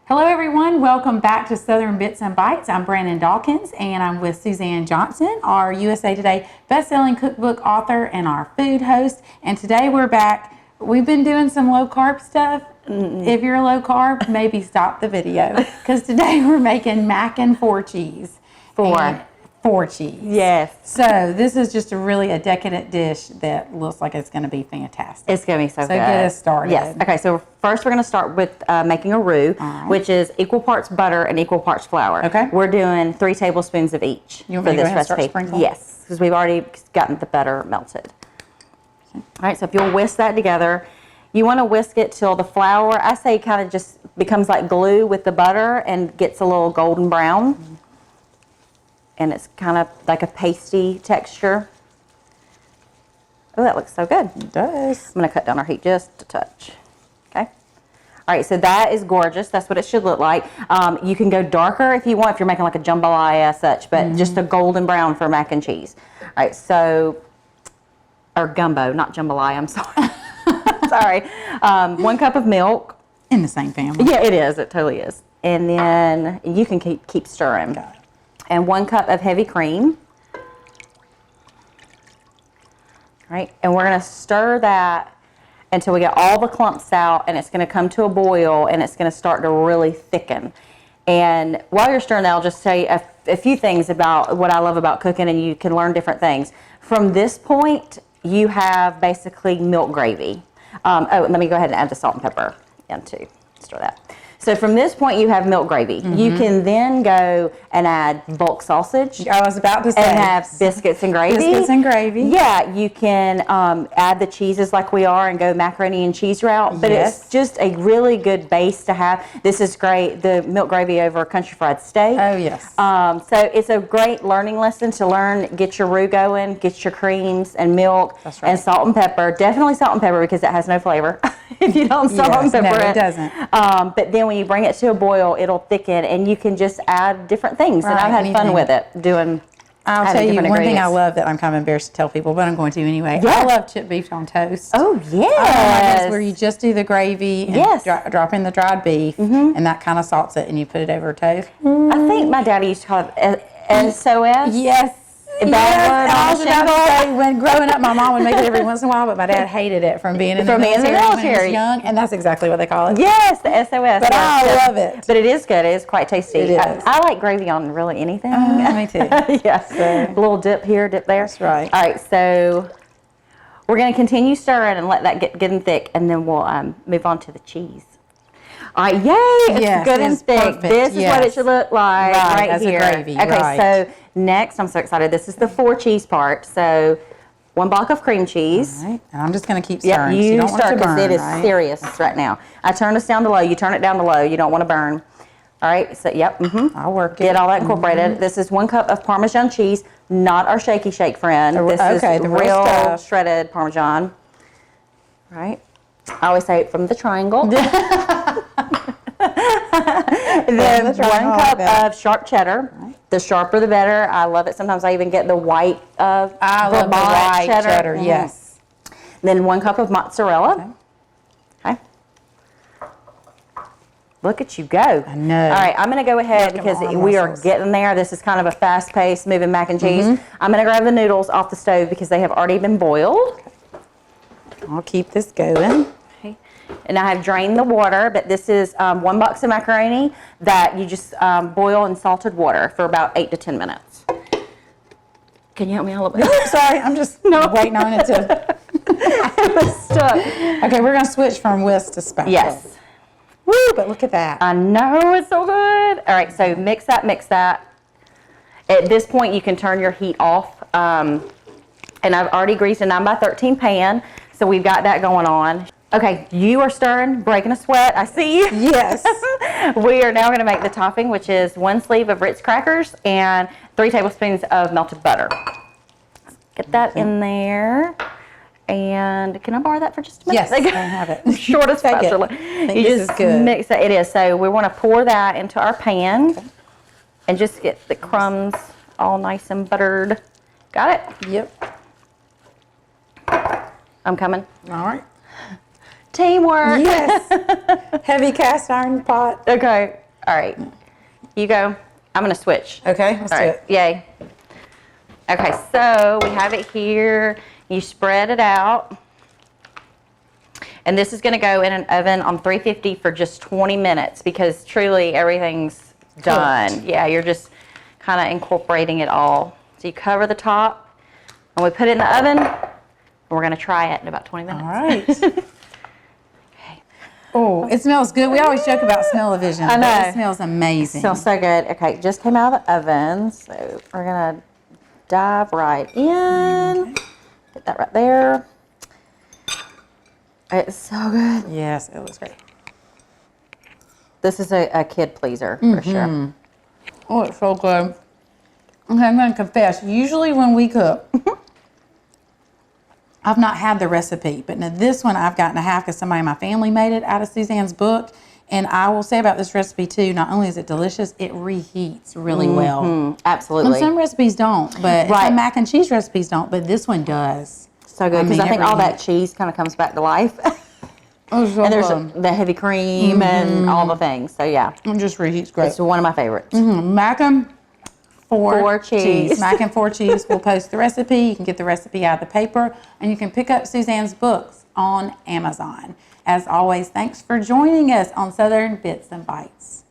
Hello everyone, welcome back to Southern Bits and Bites. I'm Brandon Dawkins and I'm with Suzanne Johnson, our USA Today bestselling cookbook author and our food host. And today we're back. We've been doing some low carb stuff. If you're low carb, maybe stop the video because today we're making mac and four cheese. Four cheese. Yes. So this is just a decadent dish that looks like it's going to be fantastic. It's going to be so good. So get us started. Yes. Okay, so first we're going to start with making a roux, which is equal parts butter and equal parts flour. Okay. We're doing 3 tablespoons of each for this recipe. recipe. Yes, because we've already gotten the butter melted. Okay. All right, so if you'll whisk that together, you want to whisk it till the flour, I say, kind of just becomes like glue with the butter and gets a little golden brown. And it's kind of like a pasty texture. Oh, that looks so good. It does. I'm going to cut down our heat just a touch. Okay. All right, so that is gorgeous. That's what it should look like. You can go darker if you want, if you're making like a jambalaya as such, but just a golden brown for mac and cheese. All right, so, or gumbo, not jambalaya, I'm sorry. Sorry. 1 cup of milk. In the same family. Yeah, it is. It totally is. And then you can keep stirring. Got it. And 1 cup of heavy cream. Right, and we're going to stir that until we get all the clumps out, and it's going to come to a boil, and it's going to start to really thicken. And while you're stirring that, I'll just tell you a few things about what I love about cooking, and you can learn different things. From this point, you have basically milk gravy. Oh, let me go ahead and add the salt and pepper in too. Stir that. So from this point, you have milk gravy. You can then go and add bulk sausage. I was about to say. And have biscuits and gravy. Biscuits and gravy. Yeah, you can add the cheeses like we are and go macaroni and cheese route. But it's just a really good base to have. This is great, the milk gravy over country fried steak. Oh, yes. So it's a great learning lesson to learn, get your roux going, get your creams and milk. That's right. And salt and pepper. Definitely salt and pepper because it has no flavor if you don't salt and pepper it doesn't. But then when you bring it to a boil, it'll thicken, and you can just add different things. Right, and I've had fun with it doing. I'll tell you one thing I love that I'm kind of embarrassed to tell people, but I'm going to anyway. Yes. I love chipped beef on toast. Oh, yes. That's where you just do the gravy and drop in the dried beef, and that kind of salts it, and you put it over toast. I think my daddy used to call it SOS. Yes. I was about to say, when growing up, my mom would make it every once in a while, but my dad hated it from being in the military when he was young, and that's exactly what they call it. Yes, the SOS. But I love it. But it is good. It is quite tasty. It is. I like gravy on really anything. Me too. Yes. A little dip here, dip there. That's right. All right, so we're going to continue stirring and let that get good and thick, and then we'll move on to the cheese. All right, yay! It's good and thick. Perfect. This is what it should look like right here. A gravy. Okay, so next, I'm so excited. This is the 4 cheese part. So 1 block of cream cheese. All right, and I'm just going to keep stirring. Yep, you don't start because it is serious right now. I turn this down to low. You turn it down to low. You don't want to burn. All right, so I'll work it. Get all that incorporated. This is 1 cup of Parmesan cheese, not our shaky shake friend. This is the real shredded Parmesan. All right. I always say it from the triangle. Then 1 cup of sharp cheddar. Right. The sharper the better. I love it. Sometimes I even get the white of I love the white cheddar. Yes. Then 1 cup of mozzarella. Okay. Look at you go. I know. All right, I'm going to go ahead because we are getting there. This is kind of a fast-paced moving mac and cheese. I'm going to grab the noodles off the stove because they have already been boiled. I'll keep this going. And I have drained the water, but this is 1 box of macaroni that you just boil in salted water for about 8 to 10 minutes. Can you help me a little bit? Sorry, I'm just waiting on it to. It was stuck. Okay, we're going to switch from whisk to spatula. Yes. Woo, but look at that. I know, it's so good. All right, so mix that, mix that. At this point, you can turn your heat off. And I've already greased a 9x13 pan. So we've got that going on. Okay, you are stirring, breaking a sweat. I see you. Yes. We are now going to make the topping, which is 1 sleeve of Ritz crackers and 3 tablespoons of melted butter. Get that in there. And can I borrow that for just a minute? Yes, I have it. Shortest Take it. spatula. I think You this just is good. mix it. It is. So we want to pour that into our pan and just get the crumbs all nice and buttered. Got it? Yep. I'm coming. All right. Teamwork. Yes. Heavy cast iron pot. Okay. All right. You go. I'm going to switch. Okay, let's All do right. it. Yay. Okay, so we have it here. You spread it out. And this is going to go in an oven on 350 for just 20 minutes because truly everything's done. Yeah, you're just kind of incorporating it all. So you cover the top and we put it in the oven. And we're going to try it in about 20 minutes. All right. Oh, it smells good. We always joke about smell-o-vision. I know. But it smells amazing. Smells so good. Okay, it just came out of the oven. So we're going to dive right in. Get that right there. It's so good. Yes, it looks great. This is a kid pleaser for sure. Oh, it's so good. Okay, I'm going to confess. Usually when we cook, I've not had the recipe, but now this one I've gotten a half because somebody in my family made it out of Suzanne's book. And I will say about this recipe too, not only is it delicious, it reheats really well. Absolutely. And some recipes don't, but some mac and cheese recipes don't, but this one does. So good because I mean, think it all that reheats. cheese kind of comes back to life. Oh, so And there's good. the heavy cream and all the things. So yeah, It just reheats great. it's one of my favorites. Mac and four cheese. Mac and 4 cheese. We'll post the recipe. You can get the recipe out of the paper, and you can pick up Suzanne's books on Amazon. As always, thanks for joining us on Southern Bits and Bites.